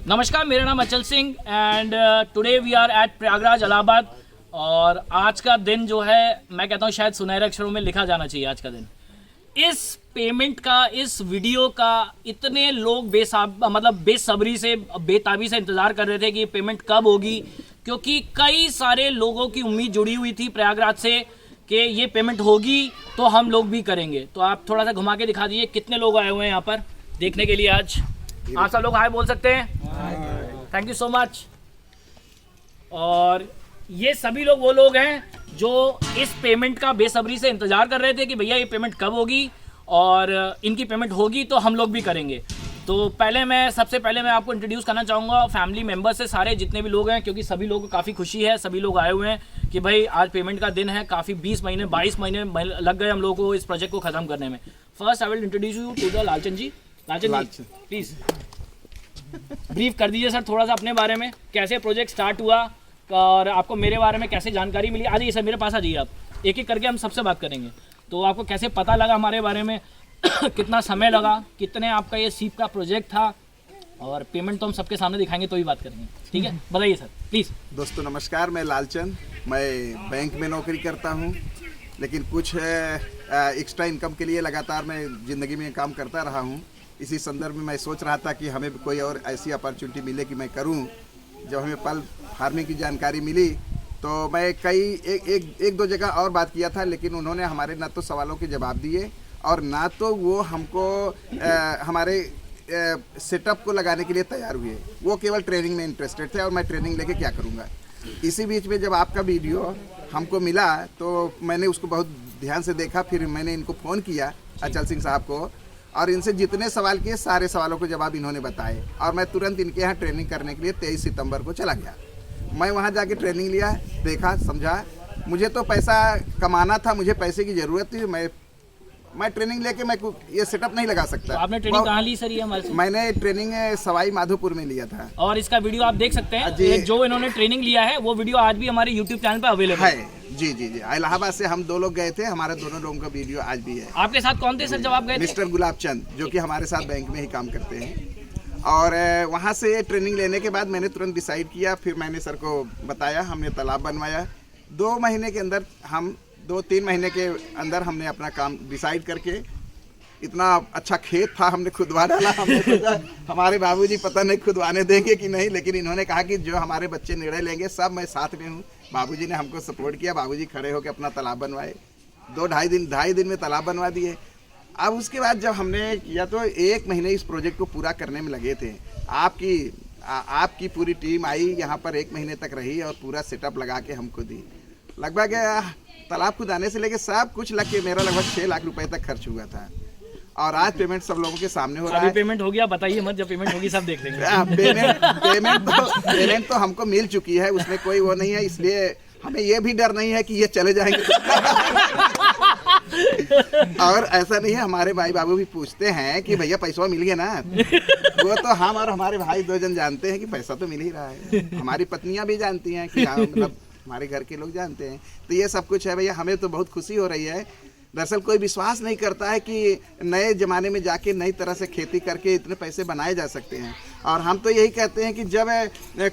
नमस्कार, मेरा नाम Achal Singh and today we are at Prayagraj Allahabad. और आज का दिन जो है मैं कहता हूँ शायद सुनहरे अक्षरों में लिखा जाना चाहिए। आज का दिन इस पेमेंट का, इस वीडियो का इतने लोग बेसब्री से, बेताबी से इंतज़ार कर रहे थे कि ये पेमेंट कब होगी, क्योंकि कई सारे लोगों की उम्मीद जुड़ी हुई थी प्रयागराज से कि ये पेमेंट होगी तो हम लोग भी करेंगे। तो आप थोड़ा सा घुमा के दिखा दीजिए कितने लोग आए हुए हैं यहाँ पर देखने के लिए। आज आप सब लोग हाय बोल सकते हैं। Thank you so much. और ये सभी लोग वो लोग हैं जो इस पेमेंट का बेसब्री से इंतज़ार कर रहे थे कि भैया ये पेमेंट कब होगी और इनकी पेमेंट होगी तो हम लोग भी करेंगे। तो सबसे पहले मैं आपको इंट्रोड्यूस करना चाहूँगा फैमिली मेम्बर्स से, सारे जितने भी लोग हैं, क्योंकि सभी लोगों को काफ़ी खुशी है। सभी लोग आए हुए हैं कि भाई आज पेमेंट का दिन है। काफ़ी 22 महीने लग गए हम लोगों को इस प्रोजेक्ट को ख़त्म करने में। First I will introduce you to the Lalchand ji. Lalchand ji please brief कर दीजिए सर थोड़ा सा अपने बारे में, कैसे प्रोजेक्ट स्टार्ट हुआ और आपको मेरे बारे में कैसे जानकारी मिली। आ जाइए सर, मेरे पास आ जाइए, आप एक एक करके हम सबसे बात करेंगे। तो आपको कैसे पता लगा हमारे बारे में कितना समय लगा, कितने आपका ये सीप का प्रोजेक्ट था, और पेमेंट तो हम सबके सामने दिखाएंगे तो ही बात करेंगे। ठीक है, बताइए सर प्लीज़। दोस्तों नमस्कार, मैं लालचंद, मैं बैंक में नौकरी करता हूँ, लेकिन कुछ एक्स्ट्रा इनकम के लिए लगातार मैं ज़िंदगी में काम करता रहा हूँ। इसी संदर्भ में मैं सोच रहा था कि हमें कोई और ऐसी अपॉर्चुनिटी मिले कि मैं करूं। जब हमें पल फार्मिंग की जानकारी मिली तो मैं एक दो जगह और बात किया था, लेकिन उन्होंने हमारे ना तो सवालों के जवाब दिए और ना तो वो हमको हमारे सेटअप को लगाने के लिए तैयार हुए। वो केवल ट्रेनिंग में इंटरेस्टेड थे और मैं ट्रेनिंग लेके क्या करूँगा। इसी बीच में जब आपका वीडियो हमको मिला तो मैंने उसको बहुत ध्यान से देखा। फिर मैंने इनको फ़ोन किया, अचल सिंह साहब को, और इनसे जितने सवाल किए सारे सवालों को जवाब इन्होंने बताए। और मैं तुरंत इनके यहाँ ट्रेनिंग करने के लिए 23 सितंबर को चला गया। मैं वहाँ जाके ट्रेनिंग लिया, देखा, समझा। मुझे तो पैसा कमाना था, मुझे पैसे की ज़रूरत थी। मैं ट्रेनिंग लेके मैं ये सेटअप नहीं लगा सकता। तो आपने ट्रेनिंग कहाँ ली सर? ये हमारे मैंने ट्रेनिंग सवाई माधोपुर में लिया था। और इसका वीडियो आप देख सकते हैं, जो इन्होंने ट्रेनिंग लिया है वो वीडियो आज भी हमारे यूट्यूब चैनल पर अवेलेबल है। जी जी जी, इलाहाबाद से हम 2 लोग गए थे, हमारे दोनों लोगों का वीडियो आज भी है। आपके साथ कौन थे सर जब आप गए थे? मिस्टर गुलाब चंद, जो कि हमारे साथ बैंक में ही काम करते हैं। और वहाँ से ट्रेनिंग लेने के बाद मैंने तुरंत डिसाइड किया। फिर मैंने सर को बताया, हमने तालाब बनवाया। 2 महीने के अंदर 2-3 महीने के अंदर हमने अपना काम डिसाइड करके, इतना अच्छा खेत था, हमने खुदवा डाला। हमने सोचा हमारे बाबूजी पता नहीं खुदवाने देंगे कि नहीं, लेकिन इन्होंने कहा कि जो हमारे बच्चे निर्णय लेंगे सब मैं साथ में हूँ। बाबूजी ने हमको सपोर्ट किया। बाबूजी खड़े होकर अपना तालाब बनवाए। 2-2.5 दिन में तालाब बनवा दिए। अब उसके बाद जब हमने किया तो 1 महीने इस प्रोजेक्ट को पूरा करने में लगे थे। आपकी पूरी टीम आई यहाँ पर, 1 महीने तक रही और पूरा सेटअप लगा के हमको दी। लगभग तालाब खुदाने से लेके सब कुछ लग के मेरा लगभग 6 लाख रुपए तक खर्च हुआ था। और आज पेमेंट सब लोगों के सामने हो रहा है। पेमेंट हो गया, बताइए मत, जब पेमेंट होगी सब देख लेंगे। पेमेंट तो हमको मिल चुकी है, उसमें कोई वो नहीं है। इसलिए हमें ये भी डर नहीं है कि ये चले जाएंगे। और ऐसा नहीं है, हमारे भाई बाबू भी पूछते हैं कि भैया पैसा मिल गया ना। वो तो हम और हमारे भाई 2 जन जानते हैं कि पैसा तो मिल ही रहा है। हमारी पत्नियां भी जानती हैं कि हाँ, मतलब हमारे घर के लोग जानते हैं। तो ये सब कुछ है भैया, हमें तो बहुत खुशी हो रही है। दरअसल कोई विश्वास नहीं करता है कि नए ज़माने में जाके नई तरह से खेती करके इतने पैसे बनाए जा सकते हैं। और हम तो यही कहते हैं कि जब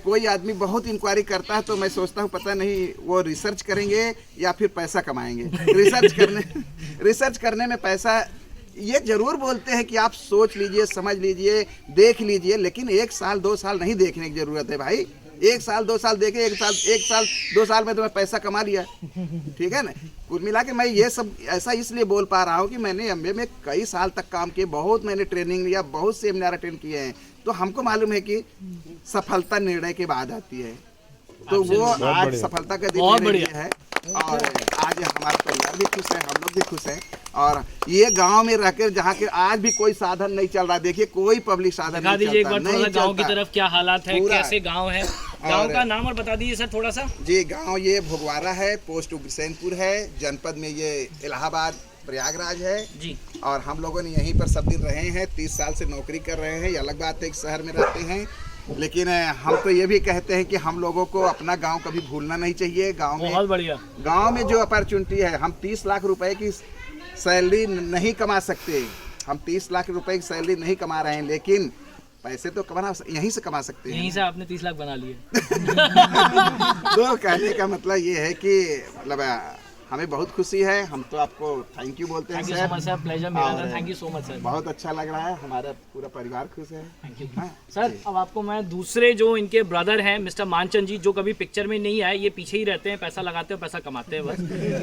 कोई आदमी बहुत इंक्वायरी करता है तो मैं सोचता हूँ पता नहीं वो रिसर्च करेंगे या फिर पैसा कमाएंगे। रिसर्च करने में पैसा, ये ज़रूर बोलते हैं कि आप सोच लीजिए, समझ लीजिए, देख लीजिए, लेकिन 1 साल 2 साल नहीं देखने की ज़रूरत है भाई। 1 साल 2 साल देखे, 1 साल 2 साल में तो मैं पैसा कमा लिया। ठीक है ना। कुल मिला के मैं ये सब ऐसा इसलिए बोल पा रहा हूँ कि मैंने एमबीए में कई साल तक काम किए, बहुत मैंने ट्रेनिंग लिया, बहुत सेमिनार अटेंड किए हैं। तो हमको मालूम है कि सफलता निर्णय के बाद आती है। तो वो आज सफलता का दिन मेरे लिए है और आज हमारा परिवार भी खुश है, हम लोग भी खुश हैं। और ये गांव में रहकर जहाँ के आज भी कोई साधन नहीं चल रहा, देखिए कोई पब्लिक साधन नहीं चलता। एक बार थोड़ा गांव की तरफ क्या हालात है, कैसे गांव है, गांव का नाम और बता दीजिए सर थोड़ा सा। जी, गांव ये भोगवारा है, पोस्ट उग्रसेनपुर है, जनपद में ये इलाहाबाद प्रयागराज है जी। और हम लोगों ने यहीं पर सब दिन रहे हैं, 30 साल से नौकरी कर रहे हैं। ये अलग बात है, एक शहर में रहते हैं, लेकिन हम तो ये भी कहते हैं कि हम लोगों को अपना गांव कभी भूलना नहीं चाहिए। गांव में बहुत बढ़िया, गांव में जो अपॉर्चुनिटी है, हम 30 लाख रुपए की सैलरी नहीं कमा सकते, हम 30 लाख रुपए की सैलरी नहीं कमा रहे हैं, लेकिन पैसे तो यहीं से कमा सकते हैं। यहीं से आपने 30 लाख बना लिए। तो कहने का मतलब ये है कि मतलब हमें बहुत खुशी है, हम तो आपको थैंक यू बोलते हैं thank you so much sir, pleasure मेरा था, thank you so much sir. बहुत अच्छा लग रहा है, हमारा पूरा परिवार खुश है। थैंक यू हाँ, सर। अब आपको मैं दूसरे जो इनके ब्रदर हैं मिस्टर मानचंद जी, जो कभी पिक्चर में नहीं आए, ये पीछे ही रहते हैं, पैसा लगाते हैं पैसा कमाते हैं बस,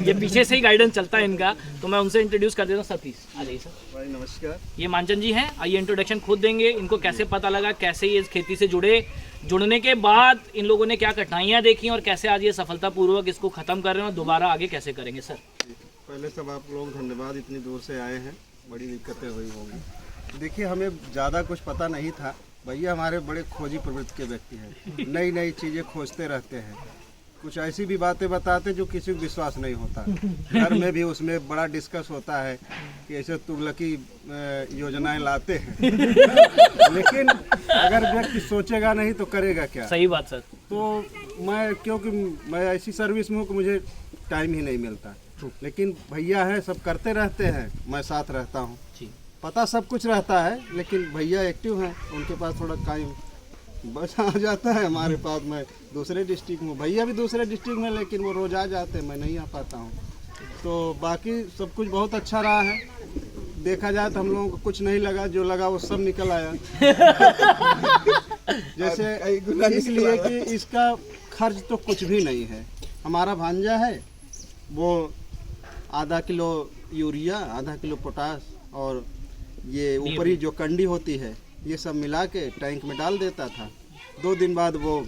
ये पीछे से ही गाइडेंस चलता है इनका, तो मैं उनसे इंट्रोड्यूस कर देता हूँ। सर प्लीज आ जाइए सर। भाई नमस्कार। ये मानचंद जी हैं, आइए इंट्रोडक्शन खुद देंगे, इनको कैसे पता लगा, कैसे ये इस खेती से जुड़ने के बाद इन लोगों ने क्या कठिनाइयाँ देखी और कैसे आज ये सफलतापूर्वक इसको खत्म कर रहे हैं और दोबारा आगे कैसे करेंगे सर। पहले सब आप लोग धन्यवाद, इतनी दूर से आए हैं, बड़ी दिक्कतें हुई होंगी। देखिए हमें ज़्यादा कुछ पता नहीं था, भैया हमारे बड़े खोजी प्रवृत्ति के व्यक्ति हैं, नई नई चीज़ें खोजते रहते हैं, कुछ ऐसी भी बातें बताते जो किसी को विश्वास नहीं होता। घर में भी उसमें बड़ा डिस्कस होता है कि ऐसे तुगलकी योजनाएं लाते हैं। लेकिन अगर व्यक्ति सोचेगा नहीं तो करेगा क्या। सही बात सर। तो क्योंकि मैं ऐसी सर्विस में हूँ कि मुझे टाइम ही नहीं मिलता, लेकिन भैया है सब करते रहते हैं, मैं साथ रहता हूँ। पता सब कुछ रहता है लेकिन भैया एक्टिव हैं, उनके पास थोड़ा टाइम बस आ जाता है। हमारे पास मैं दूसरे डिस्ट्रिक्ट में, भैया भी दूसरे डिस्ट्रिक्ट में, लेकिन वो रोज आ जाते हैं, मैं नहीं आ पाता हूँ। तो बाकी सब कुछ बहुत अच्छा रहा है। देखा जाए तो हम लोगों को कुछ नहीं लगा, जो लगा वो सब निकल आया। जैसे इसलिए कि इसका खर्च तो कुछ भी नहीं है। हमारा भांजा है, वो आधा किलो यूरिया, आधा किलो पोटास और ये ऊपरी जो कंडी होती है, ये सब मिला के टैंक में डाल देता था। 2 दिन बाद वो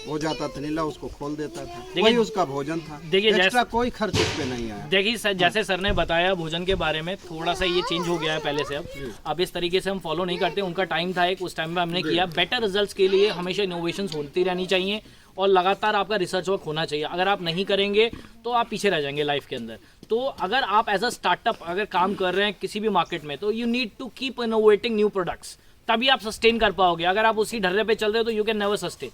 हो जाता था नीला, उसको खोल देता था, वही उसका भोजन था। देखिए एक्स्ट्रा कोई खर्च उस पे नहीं आया। देखिए सर, जैसे सर ने बताया भोजन के बारे में, थोड़ा सा ये चेंज हो गया है पहले से। अब इस तरीके से हम फॉलो नहीं करते, उनका टाइम था एक, उस टाइम में हमने किया। बेटर रिजल्ट्स के लिए हमेशा इनोवेशंस होती रहनी चाहिए और लगातार आपका रिसर्च वर्क होना चाहिए। अगर आप नहीं करेंगे तो आप पीछे रह जाएंगे लाइफ के अंदर। तो अगर आप एज अ स्टार्टअप अगर काम कर रहे हैं किसी भी मार्केट में, तो you need to keep innovating new products, तभी आप सस्टेन कर पाओगे। अगर आप उसी ढर्रे पे चल रहे हो तो यू कैन नेवर सस्टेन।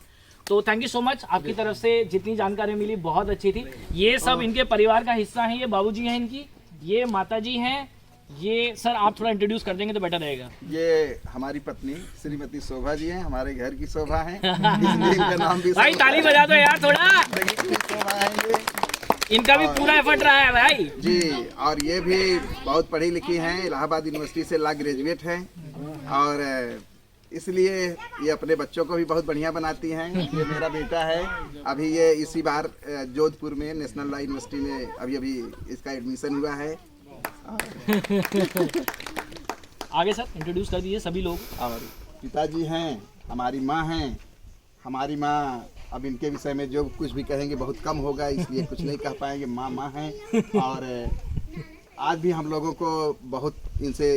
तो थैंक यू सो मच, आपकी तरफ से जितनी जानकारी मिली बहुत अच्छी थी। ये सब इनके परिवार का हिस्सा है, ये बाबूजी हैं इनकी, ये माताजी हैं, ये सर आप थोड़ा इंट्रोड्यूस कर देंगे तो बेटर रहेगा। ये हमारी पत्नी श्रीमती शोभा जी हैं, हमारे घर की शोभा हैं, इसलिए इनका नाम भी भाई ताली बजा दो यार थोड़ा। शोभा है ये। इनका भी पूरा एफर्ट रहा है भाई जी। और ये भी बहुत पढ़ी लिखी हैं, इलाहाबाद यूनिवर्सिटी से लॉ ग्रेजुएट हैं, और इसलिए ये अपने बच्चों को भी बहुत बढ़िया बनाती हैं। ये मेरा बेटा है, अभी ये इसी बार जोधपुर में नेशनल लॉ यूनिवर्सिटी में अभी इसका एडमिशन हुआ है। आगे सर इंट्रोड्यूस कर दीजिए सभी लोग। और पिताजी हैं, हमारी माँ हैं। हमारी माँ, अब इनके विषय में जो कुछ भी कहेंगे बहुत कम होगा, इसलिए कुछ नहीं कह पाएंगे। माँ हैं, और आज भी हम लोगों को बहुत इनसे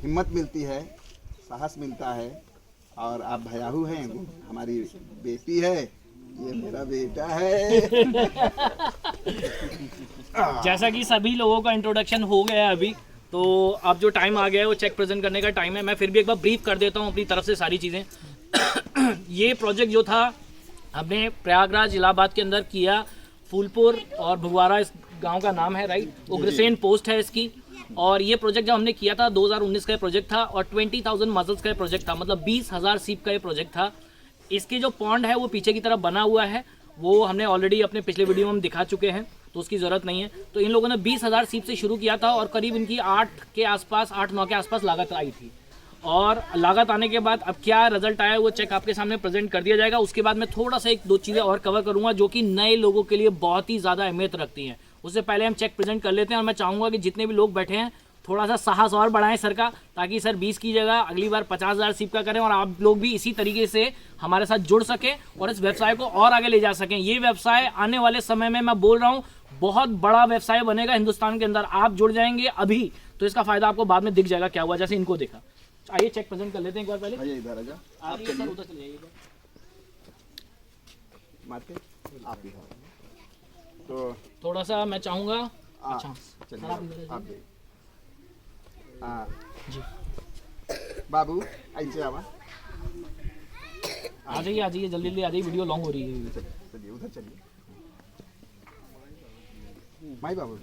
हिम्मत मिलती है, साहस मिलता है। और आप भयाहू हैं, वो हमारी बेटी है, ये मेरा बेटा है। जैसा कि सभी लोगों का इंट्रोडक्शन हो गया है अभी, तो अब जो टाइम आ गया है वो चेक प्रेजेंट करने का टाइम है। मैं फिर भी एक बार ब्रीफ कर देता हूँ अपनी तरफ से सारी चीज़ें। ये प्रोजेक्ट जो था हमने प्रयागराज इलाहाबाद के अंदर किया, फूलपुर और भगवारा इस गांव का नाम है, राइट। उग्रसेन पोस्ट है इसकी। और ये प्रोजेक्ट जब हमने किया था 2019 का प्रोजेक्ट था, और 20,000 मजल्स का प्रोजेक्ट था, मतलब 20,000 सीप का ये प्रोजेक्ट था। इसकी जो पॉन्ड है वो पीछे की तरफ बना हुआ है, वो हमने ऑलरेडी अपने पिछले वीडियो में हम दिखा चुके हैं, तो उसकी ज़रूरत नहीं है। तो इन लोगों ने 20,000 सीप से शुरू किया था, और करीब इनकी 8 के आसपास 8-9 के आसपास लागत आई थी। और लागत आने के बाद अब क्या रिजल्ट आया वो चेक आपके सामने प्रेजेंट कर दिया जाएगा। उसके बाद मैं थोड़ा सा 1-2 चीज़ें और कवर करूँगा जो कि नए लोगों के लिए बहुत ही ज़्यादा अहमियत रखती हैं। उससे पहले हम चेक प्रेजेंट कर लेते हैं, और मैं चाहूँगा कि जितने भी लोग बैठे हैं थोड़ा सा साहस और बढ़ाएं सर का, ताकि सर 20 की जगह अगली बार 50,000 सीप का करें, और आप लोग भी इसी तरीके से हमारे साथ जुड़ सकें और इस व्यवसाय को और आगे ले जा सकें। ये व्यवसाय आने वाले समय में, मैं बोल रहा हूँ, बहुत बड़ा व्यवसाय बनेगा हिंदुस्तान के अंदर। आप जुड़ जाएंगे अभी तो इसका फायदा आपको बाद में दिख जाएगा क्या हुआ, जैसे इनको देखा। आइए चेक प्रेजेंट कर लेते हैं एक बार पहले। भैया इधर आ जाओ, आप सर उधर चले जाइए। मारते आप भी। तो थोड़ा सा मैं चाहूँगा, अच्छा चलिए सर आप इधर आ आप जाइए। हाँ जी बाबू ऐसे आवा, आ जाइए जल्दी जल्दी आ जाइए, वीडियो लॉन्ग हो रही है। चलिए उधर चलिए। भाई बाबू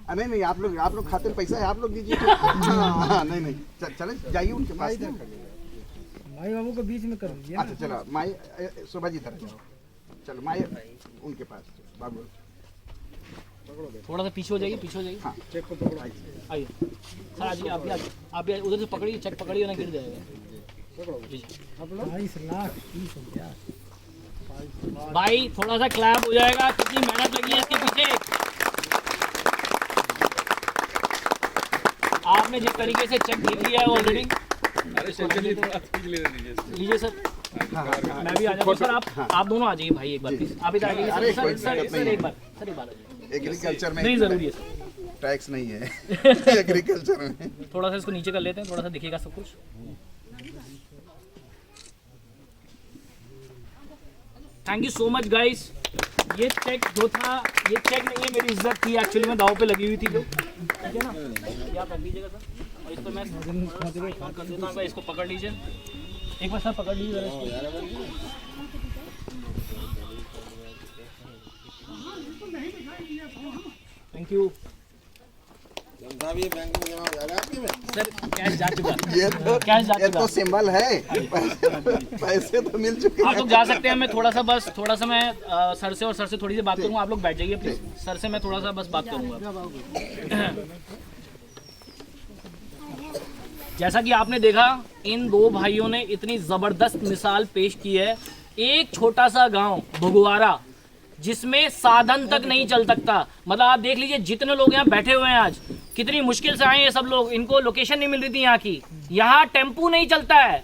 नहीं आप लोग खाते पैसा है, आप लोग दीजिए। हाँ नहीं चले जाइए उनके पास। भाई बाबू को बीच में कर दीजिए। अच्छा चलो माई शोभा जी इधर जाओ, चलो माई उनके पास बाबू थोड़ा सा पीछे हो जाइए, पीछे हो जाइए। हाँ चेक को पकड़ो। आइए सर, आ जाइए, आप भी उधर से पकड़िए, चेक पकड़िए ना गिर जाएगा। जी आप लोग 22 लाख 30 हजार। भाई थोड़ा सा क्लैप हो जाएगा, कितनी मेहनत लगी है इसके पीछे। आपने जिस तरीके से चेक देख लिया है ऑलरेडी। लीजिए सर, मैं भी आ जाता हूँ। सर आप दोनों आ जाइए भाई, एक बार प्लीज आप इधर आ अरे, जाइए। कोई सर दिक्कत नहीं एक बार आ जाइए। एग्रीकल्चर में नहीं जरूरी है सर, टैक्स नहीं है एग्रीकल्चर में। थोड़ा सा इसको नीचे कर लेते हैं, थोड़ा सा दिखेगा सब कुछ। Thank you so much guys. ये चेक जो था, ये चेक नहीं है, मेरी इज्जत थी एक्चुअली में दाव पे लगी हुई थी जो, ठीक है ना। ये आप रख दीजिएगा सर, और इसको मैं कर देता हूँ। इसको पकड़ लीजिए एक बार सर, पकड़ लीजिए जरा इसको। थैंक यू सर, कैश जा चुका, कैश जा ये चुका। तो सिंबल है, पैसे तो मिल चुके आप हैं। लोग जा सकते हैं। मैं थोड़ा सा मैं सर से और सर से थोड़ी सी बात करूंगा। आप लोग बैठ जाइए प्लीज। सर से मैं थोड़ा सा बस बात करूंगा। जैसा कि आपने देखा, इन दो भाइयों ने इतनी जबरदस्त मिसाल पेश की है। एक छोटा सा गांव भगवारा जिसमें साधन तक नहीं चल सकता, मतलब आप देख लीजिए जितने लोग यहाँ बैठे हुए हैं आज, कितनी मुश्किल से आए ये सब लोग। इनको लोकेशन नहीं मिल रही थी यहाँ की, यहाँ टेम्पू नहीं चलता है।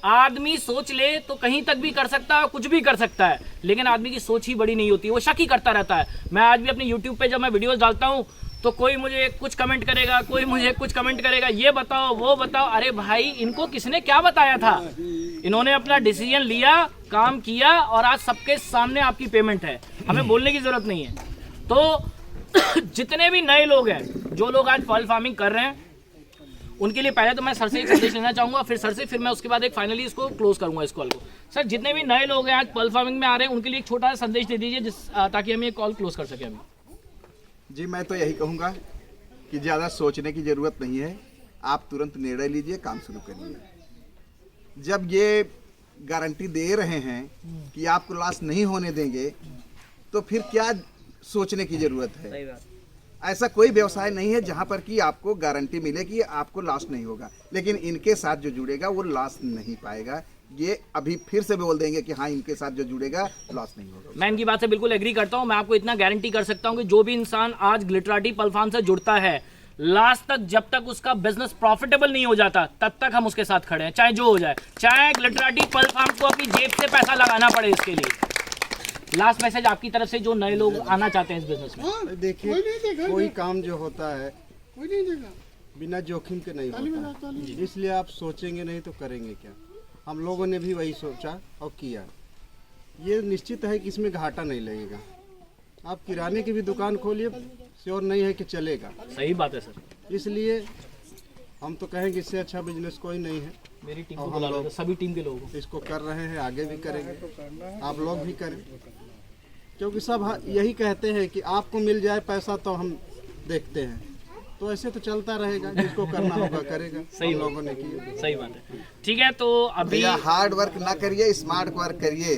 आदमी सोच ले तो कहीं तक भी कर सकता है, कुछ भी कर सकता है, लेकिन आदमी की सोच ही बड़ी नहीं होती, वो शक ही करता रहता है। मैं आज भी अपने YouTube पे जब मैं वीडियोस डालता हूँ तो कोई मुझे कुछ कमेंट करेगा, कोई मुझे कुछ कमेंट करेगा, ये बताओ वो बताओ। अरे भाई, इनको किसने क्या बताया था? इन्होंने अपना डिसीजन लिया, काम किया, और आज सबके सामने आपकी पेमेंट है। हमें बोलने की जरूरत नहीं है। तो जितने भी नए लोग हैं, जो लोग आज पर्ल फार्मिंग कर रहे हैं, उनके लिए पहले तो मैं सर से एक संदेश लेना चाहूँगा, फिर सर से, फिर मैं उसके बाद एक फाइनली इसको क्लोज करूँगा इस कॉल को। सर, जितने भी नए लोग हैं आज पर्ल फार्मिंग में आ रहे हैं, उनके लिए एक छोटा सा संदेश दे दीजिए ताकि हम ये कॉल क्लोज कर सकें अभी। जी, मैं तो यही कहूँगा कि ज़्यादा सोचने की ज़रूरत नहीं है, आप तुरंत निर्णय लीजिए, काम शुरू करिए। जब ये गारंटी दे रहे हैं कि आपको लॉस नहीं होने देंगे, तो फिर क्या सोचने की ज़रूरत है? ऐसा कोई व्यवसाय नहीं है जहाँ पर कि आपको गारंटी मिले कि आपको लॉस नहीं होगा, लेकिन इनके साथ जो जुड़ेगा वो लॉस नहीं पाएगा। ये अभी फिर से बोल देंगे कि हाँ, इनके साथ जो जुड़ेगा लॉस नहीं होगा। मैं इनकी बात से बिल्कुल एग्री करता हूँ। मैं आपको इतना गारंटी कर सकता हूँ कि जो भी इंसान आज ग्लिटराटी पर्ल फार्म से जुड़ता है, लास्ट तक जब तक उसका बिजनेस प्रॉफिटेबल नहीं हो जाता, तब तक हम उसके साथ खड़े हैं, चाहे जो हो जाए, चाहे ग्लिटराटी पर्ल फार्म को अपनी जेब से पैसा लगाना पड़े इसके लिए। लास्ट मैसेज आपकी तरफ से जो नए लोग आना चाहते हैं इस बिजनेस में। देखिए, कोई काम जो होता है बिना जोखिम के नहीं होता, इसलिए आप सोचेंगे नहीं तो करेंगे क्या। हम लोगों ने भी वही सोचा और किया। ये निश्चित है कि इसमें घाटा नहीं लगेगा। आप किराने की भी दुकान खोलिए, श्योर नहीं है कि चलेगा। सही बात है सर, इसलिए हम तो कहेंगे इससे अच्छा बिजनेस कोई नहीं है। मेरी टीम को बुला लो, सभी टीम के लोगों को। इसको कर रहे हैं, आगे भी करेंगे, आप लोग भी करें, क्योंकि सब यही कहते हैं कि आपको मिल जाए पैसा तो हम देखते हैं। तो ऐसे तो चलता रहेगा, जिसको करना होगा करेगा। सही लोगों ने किया, सही बात है। ठीक है, तो अभी हार्ड वर्क ना करिए, स्मार्ट वर्क करिए।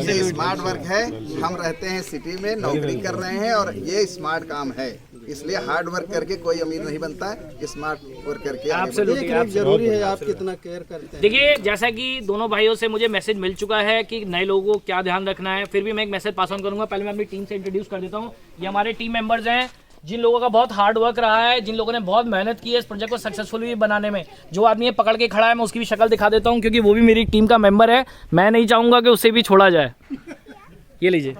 ये स्मार्ट वर्क है। हम रहते हैं सिटी में, नौकरी कर रहे हैं, और ये स्मार्ट काम है, इसलिए हार्ड वर्क करके कोई अमीर नहीं बनता है, स्मार्ट वर्क करके आगे Absolutely, देख रेख जरूरी है। आप कितना केयर करते हैं। देखिए, जैसा कि दोनों भाइयों से मुझे मैसेज मिल चुका है कि नए लोगों को क्या ध्यान रखना है, फिर भी मैं एक मैसेज पास ऑन करूंगा। पहले मैं अपनी टीम से इंट्रोड्यूस कर देता हूं। ये हमारे टीम मेंबर्स हैं, जिन लोगों का बहुत हार्ड वर्क रहा है, जिन लोगों ने बहुत मेहनत की है इस प्रोजेक्ट को सक्सेसफुली बनाने में। जो आदमी ये पकड़ के खड़ा है, मैं उसकी भी शक्ल दिखा देता हूँ, क्योंकि वो भी मेरी टीम का मेंबर है। मैं नहीं चाहूँगा कि उसे भी छोड़ा जाए। ये लीजिए।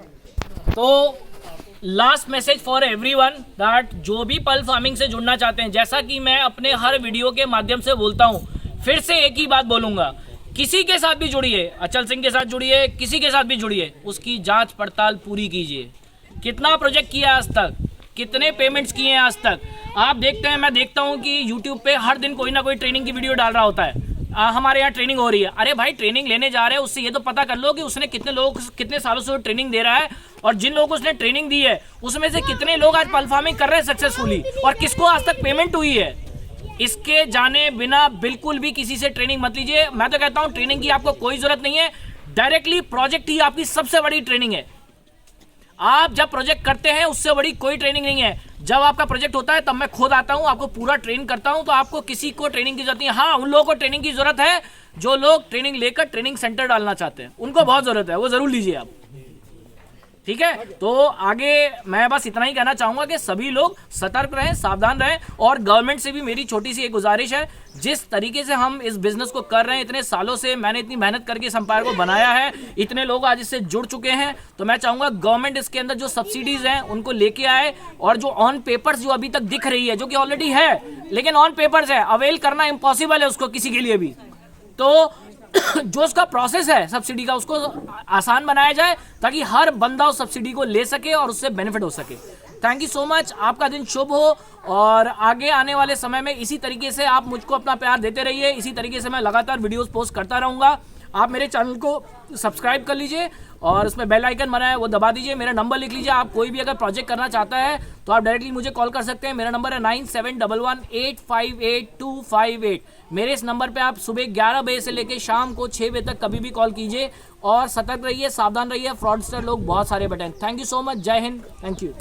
तो last message for everyone that जो भी पर्ल फार्मिंग से जुड़ना चाहते हैं, जैसा कि मैं अपने हर वीडियो के माध्यम से बोलता हूँ, फिर से एक ही बात बोलूँगा, किसी के साथ भी जुड़िए, अचल सिंह के साथ जुड़िए, किसी के साथ भी जुड़िए, उसकी जांच पड़ताल पूरी कीजिए। कितना प्रोजेक्ट किया आज तक, कितने पेमेंट्स किए हैं आज तक। आप देखते हैं, मैं देखता हूं कि YouTube पे हर दिन कोई ना कोई ट्रेनिंग की वीडियो डाल रहा होता है। हमारे यहाँ ट्रेनिंग हो रही है। अरे भाई, ट्रेनिंग लेने जा रहे हैं, उससे ये तो पता कर लो कि उसने कितने सालों से ट्रेनिंग दे रहा है, और जिन लोगों को उसने ट्रेनिंग दी है उसमें से कितने लोग आज पर्ल फार्मिंग कर रहे हैं सक्सेसफुली, और किसको आज तक पेमेंट हुई है। इसके जाने बिना बिल्कुल भी किसी से ट्रेनिंग मत लीजिए। मैं तो कहता हूं ट्रेनिंग की आपको कोई जरूरत नहीं है, डायरेक्टली प्रोजेक्ट ही आपकी सबसे बड़ी ट्रेनिंग है। आप जब प्रोजेक्ट करते हैं उससे बड़ी कोई ट्रेनिंग नहीं है। जब आपका प्रोजेक्ट होता है तब मैं खुद आता हूं, आपको पूरा ट्रेन करता हूं, तो आपको किसी को ट्रेनिंग की जरूरत नहीं है। हाँ, उन लोगों को ट्रेनिंग की जरूरत है जो लोग ट्रेनिंग लेकर ट्रेनिंग सेंटर डालना चाहते हैं, उनको बहुत जरूरत है, वो जरूर लीजिए आप, ठीक है। तो आगे मैं बस इतना ही कहना चाहूंगा कि सभी लोग सतर्क रहें, सावधान रहें, और गवर्नमेंट से भी मेरी छोटी सी एक गुजारिश है, जिस तरीके से हम इस बिजनेस को कर रहे हैं, इतने सालों से मैंने इतनी मेहनत करके इस एम्पायर को बनाया है, इतने लोग आज इससे जुड़ चुके हैं, तो मैं चाहूंगा गवर्नमेंट इसके अंदर जो सब्सिडीज हैं उनको लेके आए, और जो ऑन पेपर्स जो अभी तक दिख रही है, जो कि ऑलरेडी है लेकिन ऑन पेपर्स है, अवेल करना इम्पॉसिबल है उसको किसी के लिए भी, तो जो उसका प्रोसेस है सब्सिडी का उसको आसान बनाया जाए ताकि हर बंदा उस सब्सिडी को ले सके और उससे बेनिफिट हो सके। थैंक यू सो मच, आपका दिन शुभ हो, और आगे आने वाले समय में इसी तरीके से आप मुझको अपना प्यार देते रहिए, इसी तरीके से मैं लगातार वीडियोस पोस्ट करता रहूँगा। आप मेरे चैनल को सब्सक्राइब कर लीजिए और उसमें बेल आइकन बना है वो दबा दीजिए, मेरा नंबर लिख लीजिए। आप कोई भी अगर प्रोजेक्ट करना चाहता है तो आप डायरेक्टली मुझे कॉल कर सकते हैं, मेरा नंबर है 9711858258। मेरे इस नंबर पे आप सुबह 11 बजे से लेकर शाम को 6 बजे तक कभी भी कॉल कीजिए, और सतर्क रहिए, सावधान रहिए, फ्रॉडस्टर लोग बहुत सारे बैठे हैं। थैंक यू सो मच, जय हिंद, थैंक यू।